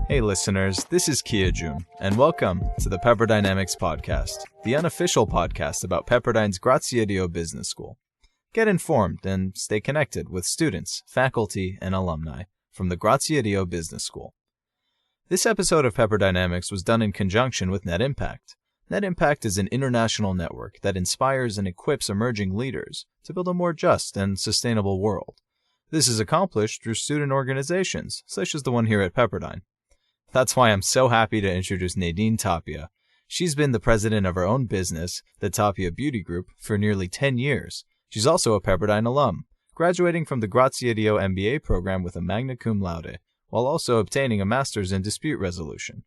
Hey listeners, this is Kia Jun, and welcome to the Pepperdynamics podcast, the unofficial podcast about Pepperdine's Graziadio Business School. Get informed and stay connected with students, faculty, and alumni from the Graziadio Business School. This episode of Pepperdynamics was done in conjunction with Net Impact. Net Impact is an international network that inspires and equips emerging leaders to build a more just and sustainable world. This is accomplished through student organizations, such as the one here at Pepperdine. That's why I'm so happy to introduce Nadine Tapia. She's been the president of her own business, the Tapia Beauty Group, for nearly 10 years. She's also a Pepperdine alum, graduating from the Graziadio MBA program with a magna cum laude, while also obtaining a master's in dispute resolution.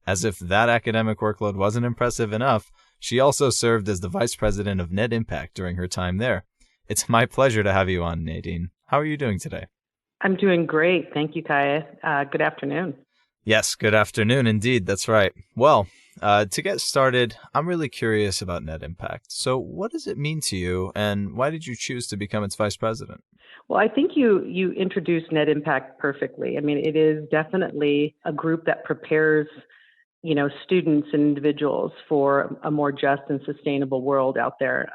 As if that academic workload wasn't impressive enough, she also served as the vice president of Net Impact during her time there. It's my pleasure to have you on, Nadine. How are you doing today? I'm doing great. Thank you, Kaya. Good afternoon. Yes, good afternoon indeed. That's right. Well, to get started, I'm really curious about Net Impact. So what does it mean to you, and why did you choose to become its vice president? Well, I think you introduced Net Impact perfectly. I mean, it is definitely a group that prepares, students and individuals for a more just and sustainable world out there.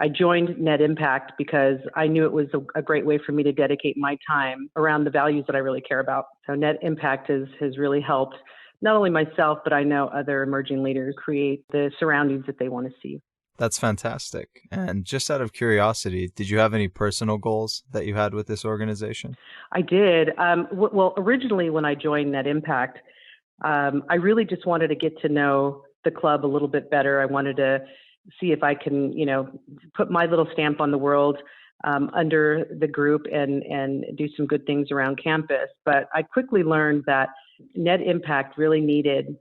I joined Net Impact because I knew it was a great way for me to dedicate my time around the values that I really care about. So Net Impact has really helped not only myself, but I know other emerging leaders create the surroundings that they want to see. That's fantastic. And just out of curiosity, did you have any personal goals that you had with this organization? I did. Well, originally when I joined Net Impact, I really just wanted to get to know the club a little bit better. I wanted to see if I can, put my little stamp on the world under the group and do some good things around campus. But I quickly learned that Net Impact really needed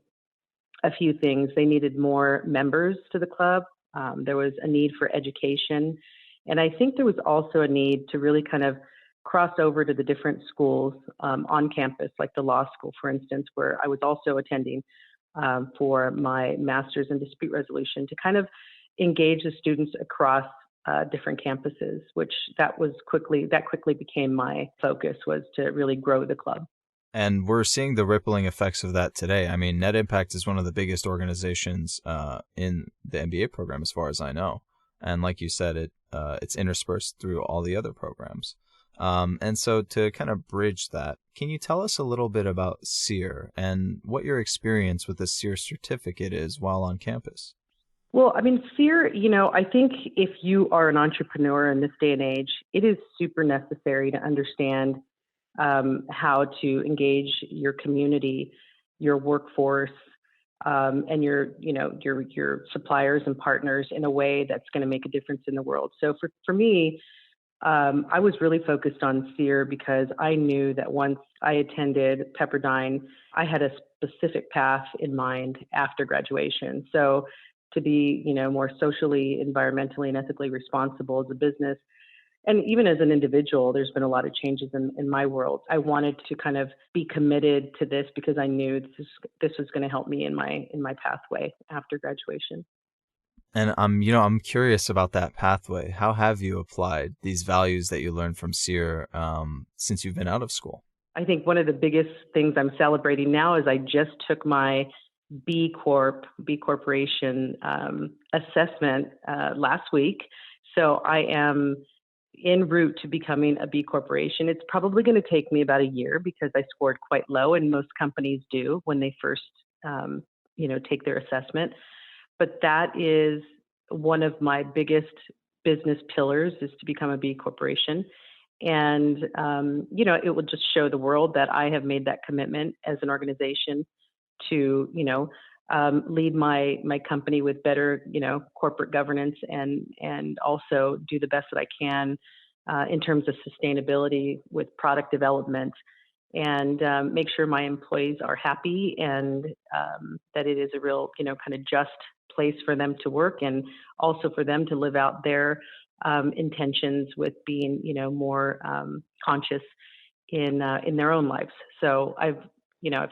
a few things. They needed more members to the club. There was a need for education. And I think there was also a need to really kind of cross over to the different schools on campus, like the law school, for instance, where I was also attending for my master's in dispute resolution, to kind of engage the students across different campuses, which quickly became my focus, was to really grow the club. And we're seeing the rippling effects of that today. I mean, Net Impact is one of the biggest organizations in the MBA program, as far as I know. And like you said, it's interspersed through all the other programs. And so to kind of bridge that, can you tell us a little bit about SEER and what your experience with the SEER certificate is while on campus? Well, I mean, SEER, I think if you are an entrepreneur in this day and age, it is super necessary to understand how to engage your community, your workforce, and your suppliers and partners in a way that's going to make a difference in the world. So for me, I was really focused on SEER because I knew that once I attended Pepperdine, I had a specific path in mind after graduation. So to be, more socially, environmentally, and ethically responsible as a business, and even as an individual, there's been a lot of changes in my world. I wanted to kind of be committed to this because I knew this was going to help me in my pathway after graduation. And I'm curious about that pathway. How have you applied these values that you learned from SEER since you've been out of school? I think one of the biggest things I'm celebrating now is I just took my B Corporation assessment last week. So I am en route to becoming a B Corporation. It's probably going to take me about a year because I scored quite low, and most companies do when they first, take their assessment. But that is one of my biggest business pillars, is to become a B Corporation. And, it will just show the world that I have made that commitment as an organization to, lead my company with better, corporate governance and also do the best that I can in terms of sustainability with product development, and make sure my employees are happy and that it is a real, kind of just place for them to work, and also for them to live out their intentions with being, more conscious in their own lives. So I've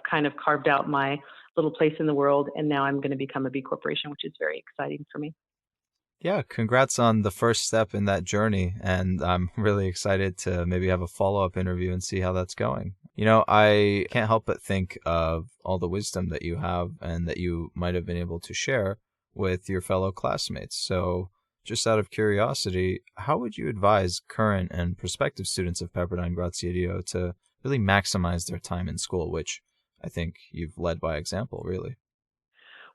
kind of carved out my little place in the world, and now I'm going to become a B Corporation, which is very exciting for me. Yeah, congrats on the first step in that journey. And I'm really excited to maybe have a follow-up interview and see how that's going. I can't help but think of all the wisdom that you have and that you might have been able to share with your fellow classmates. So just out of curiosity, how would you advise current and prospective students of Pepperdine Graziadio to really maximize their time in school, which I think you've led by example, really?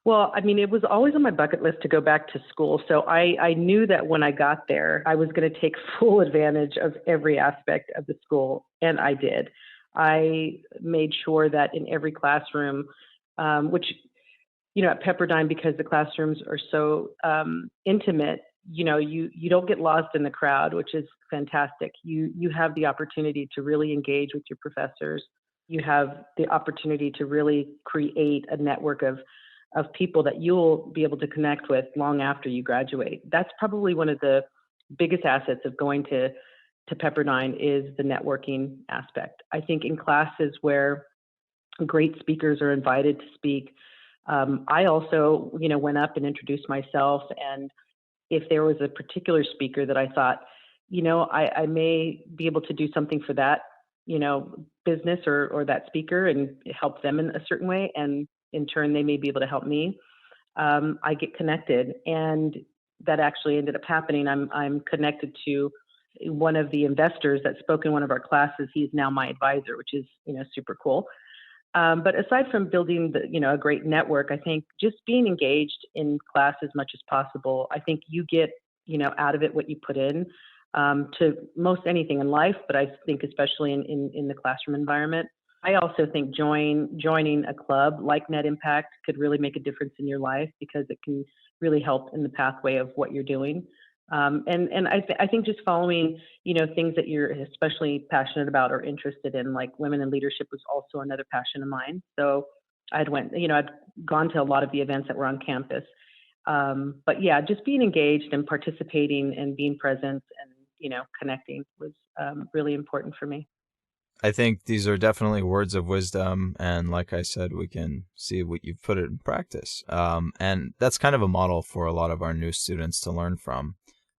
Well, I mean, it was always on my bucket list to go back to school. So I knew that when I got there, I was going to take full advantage of every aspect of the school, and I did. I made sure that in every classroom, which, at Pepperdine, because the classrooms are so intimate, you don't get lost in the crowd, which is fantastic. You have the opportunity to really engage with your professors. You have the opportunity to really create a network of people that you'll be able to connect with long after you graduate. That's probably one of the biggest assets of going to Pepperdine is the networking aspect. I think in classes where great speakers are invited to speak, I also, went up and introduced myself. And if there was a particular speaker that I thought, I may be able to do something for that, business or that speaker and help them in a certain way. And in turn, they may be able to help me. I get connected, and that actually ended up happening. I'm connected to one of the investors that spoke in one of our classes. He's now my advisor, which is super cool. But aside from building a great network, I think just being engaged in class as much as possible. I think you get out of it what you put in, to most anything in life, but I think especially in the classroom environment. I also think joining a club like Net Impact could really make a difference in your life because it can really help in the pathway of what you're doing. And I think just following, things that you're especially passionate about or interested in, like women in leadership was also another passion of mine. So I'd gone to a lot of the events that were on campus. But yeah, just being engaged and participating and being present and, connecting was really important for me. I think these are definitely words of wisdom. And like I said, we can see what you've put it in practice. And that's kind of a model for a lot of our new students to learn from.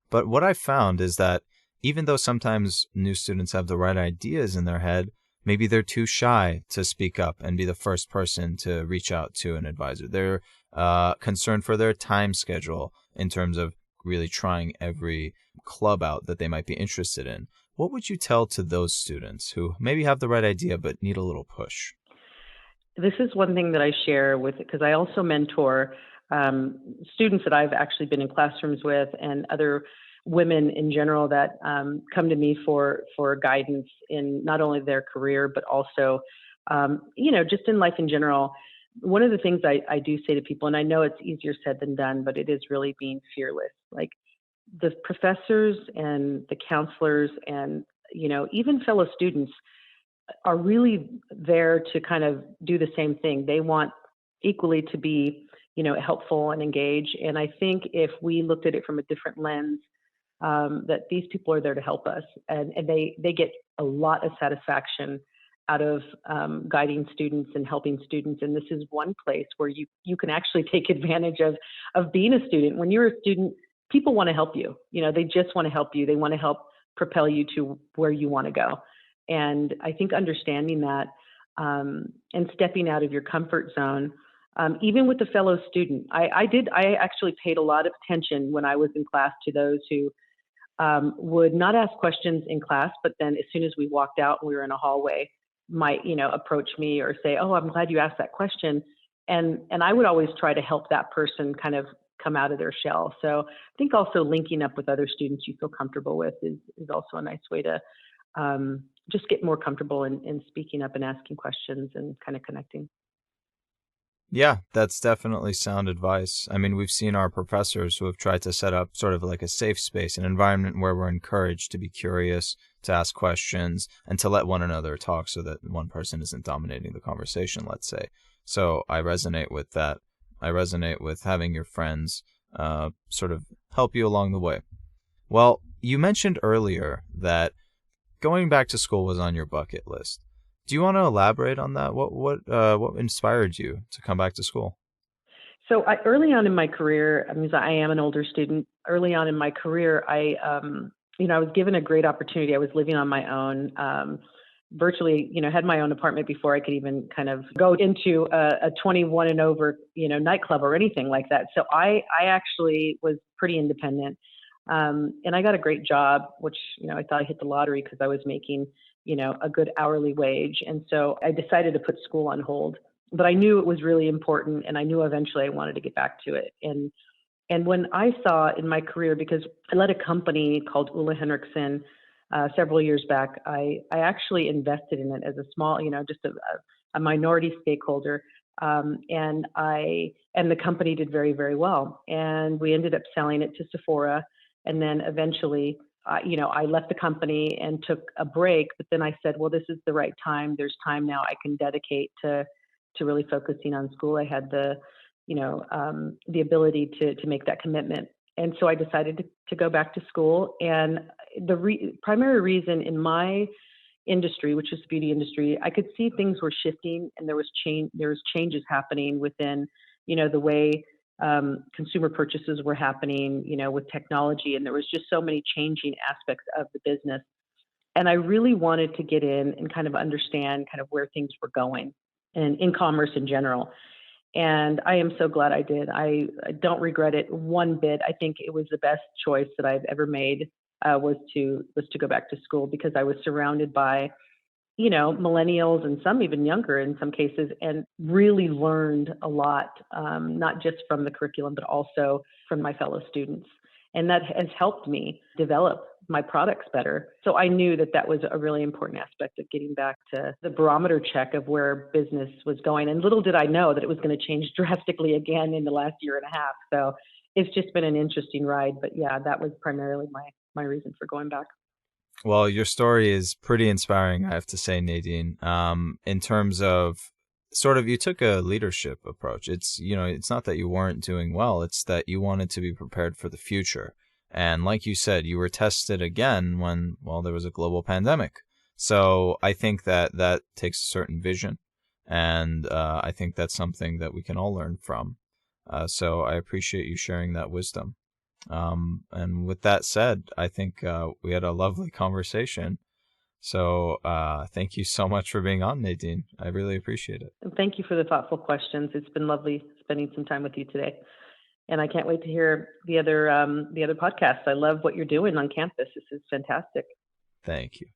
But what I found is that even though sometimes new students have the right ideas in their head, maybe they're too shy to speak up and be the first person to reach out to an advisor. They're concerned for their time schedule in terms of really trying every club out that they might be interested in. What would you tell to those students who maybe have the right idea but need a little push? This is one thing that I share with, because I also mentor students that I've actually been in classrooms with and other women in general that come to me for guidance in not only their career, but also, just in life in general. One of the things I do say to people, and I know it's easier said than done, but it is really being fearless. Like the professors and the counselors and, even fellow students are really there to kind of do the same thing. They want equally to be, helpful and engage. And I think if we looked at it from a different lens, that these people are there to help us, and they get a lot of satisfaction out of guiding students and helping students. And this is one place where you can actually take advantage of being a student. When you're a student, people want to help you. They just want to help you. They want to help propel you to where you want to go. And I think understanding that and stepping out of your comfort zone, even with a fellow student, I actually paid a lot of attention when I was in class to those who would not ask questions in class, but then as soon as we walked out and we were in a hallway, might approach me or say, "Oh, I'm glad you asked that question," and I would always try to help that person kind of come out of their shell. So I think also linking up with other students you feel comfortable with is also a nice way to just get more comfortable in speaking up and asking questions and kind of connecting. Yeah, that's definitely sound advice. I mean, we've seen our professors who have tried to set up sort of like a safe space, an environment where we're encouraged to be curious, to ask questions, and to let one another talk so that one person isn't dominating the conversation, let's say. So I resonate with that. I resonate with having your friends sort of help you along the way. Well, you mentioned earlier that going back to school was on your bucket list. Do you want to elaborate on that? What inspired you to come back to school? So early on in my career, I mean, I am an older student. Early on in my career, I was given a great opportunity. I was living on my own. virtually, had my own apartment before I could even kind of go into a 21 and over, nightclub or anything like that. So I actually was pretty independent. And I got a great job, which, I thought I hit the lottery because I was making, a good hourly wage. And so I decided to put school on hold, but I knew it was really important, and I knew eventually I wanted to get back to it. And when I saw in my career, because I led a company called Ulla Henriksen several years back, I actually invested in it as a small, just a minority stakeholder. And the company did very, very well. And we ended up selling it to Sephora. And then eventually, I left the company and took a break. But then I said, well, this is the right time. There's time now I can dedicate to really focusing on school. I had the ability to make that commitment. And so I decided to go back to school. And the primary reason in my industry, which is the beauty industry, I could see things were shifting, and there was changes happening within, the way consumer purchases were happening, with technology, and there was just so many changing aspects of the business. And I really wanted to get in and kind of understand kind of where things were going and in commerce in general. And I am so glad I did. I don't regret it one bit. I think it was the best choice that I've ever made, was to go back to school, because I was surrounded by, millennials and some even younger in some cases, and really learned a lot, not just from the curriculum, but also from my fellow students. And that has helped me develop my products better. So I knew that was a really important aspect of getting back to the barometer check of where business was going. And little did I know that it was going to change drastically again in the last year and a half. So it's just been an interesting ride. But yeah, that was primarily my reason for going back. Well, your story is pretty inspiring, I have to say, Nadine. In terms of sort of, you took a leadership approach. It's, it's not that you weren't doing well, it's that you wanted to be prepared for the future. And like you said, you were tested again when, there was a global pandemic. So I think that takes a certain vision. And I think that's something that we can all learn from. So I appreciate you sharing that wisdom. And with that said, I think we had a lovely conversation. So thank you so much for being on, Nadine. I really appreciate it. And thank you for the thoughtful questions. It's been lovely spending some time with you today. And I can't wait to hear the other podcasts. I love what you're doing on campus. This is fantastic. Thank you.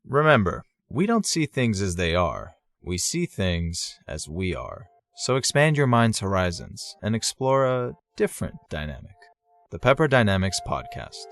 Remember, we don't see things as they are. We see things as we are. So expand your mind's horizons and explore a different dynamic. The Pepperdynamics Podcast.